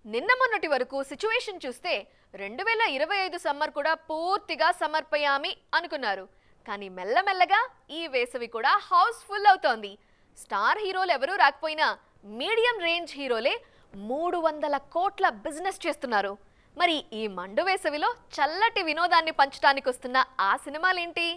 నిన్న మొన్నటి వరకు సిచ్యువేషన్ చూస్తే 2025 సమ్మర్ కూడా పూర్తిగా సమర్పయామి అనుకున్నారు. కానీ మెల్లమెల్లగా ఈ వేసవి కూడా హౌస్ఫుల్ అవుతోంది. స్టార్ హీరోలు ఎవరూ రాకపోయినా మీడియం రేంజ్ హీరోలే 300 కోట్ల బిజినెస్ చేస్తున్నారు. మరి ఈ మండు వేసవిలో చల్లటి వినోదాన్ని పంచడానికి వస్తున్న ఆ సినిమాలేంటి?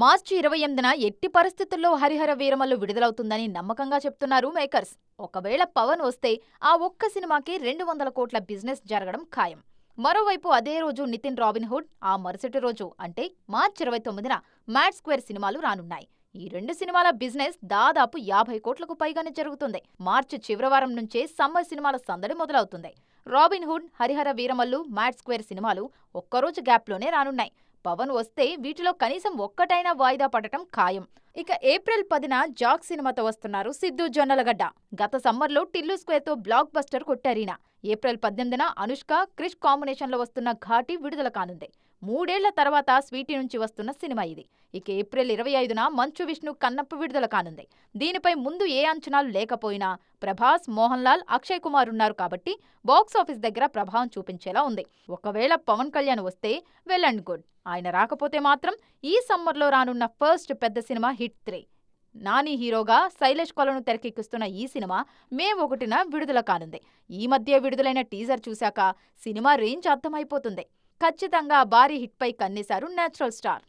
మార్చి 28న ఎట్టి పరిస్థితుల్లో హరిహర వీరమల్లు విడుదలవుతుందని నమ్మకంగా చెప్తున్నారు మేకర్స్. ఒకవేళ పవన్ వస్తే ఆ ఒక్క సినిమాకి 200 కోట్ల బిజినెస్ జరగడం ఖాయం. మరోవైపు అదే రోజు నితిన్ రాబిన్హుడ్, ఆ మరుసటి రోజు అంటే మార్చి 29న మ్యాడ్ స్క్వేర్ సినిమాలు రానున్నాయి. ఈ రెండు సినిమాల బిజినెస్ దాదాపు 50 కోట్లకు పైగానే జరుగుతుంది. మార్చి చివరి వారం నుంచే సమ్మర్ సినిమాల సందడి మొదలవుతుంది. Robinhood, Harihara Veeramallu, mad square సినిమాలు ఒక్కరోజు గ్యాప్లోనే రానున్నాయి. పవన్ వస్తే వీటిలో కనీసం ఒక్కటైనా వాయిదా పడటం ఖాయం. ఇక ఏప్రిల్ 10న జాక్ సినిమాతో వస్తున్నారు సిద్ధు జొన్నలగడ్డ. గత సమ్మర్లో టిల్లు స్క్వేర్తో బ్లాక్ బస్టర్ కొట్టారీన. ఏప్రిల్ 18న అనుష్క, క్రిష్ కాంబినేషన్లో వస్తున్న ఘాటి విడుదల కానుంది. 3 ఏళ్ల తర్వాత స్వీటీ నుంచి వస్తున్న సినిమా ఇది. ఇక ఏప్రిల్ 25న మంచు విష్ణు కన్నప్ప విడుదల కానుంది. దీనిపై ముందు ఏ అంచనాలు లేకపోయినా ప్రభాస్, మోహన్ లాల్, అక్షయ్ కుమార్ ఉన్నారు కాబట్టి బాక్సాఫీస్ దగ్గర ప్రభావం చూపించేలా ఉంది. ఒకవేళ పవన్ కళ్యాణ్ వస్తే వెల్ అండ్ గుడ్. ఆయన రాకపోతే మాత్రం ఈ సమ్మర్లో రానున్న ఫస్ట్ పెద్ద సినిమా హిట్ 3. నాని హీరోగా శైలేష్ కొలను తెరకెక్కిస్తున్న ఈ సినిమా మే 1న విడుదల కానుంది. ఈ మధ్య విడుదలైన టీజర్ చూశాక సినిమా రేంజ్ అర్థమైపోతుంది. ఖచ్చితంగా భారీ హిట్పై కన్నేశారు నేచురల్ స్టార్.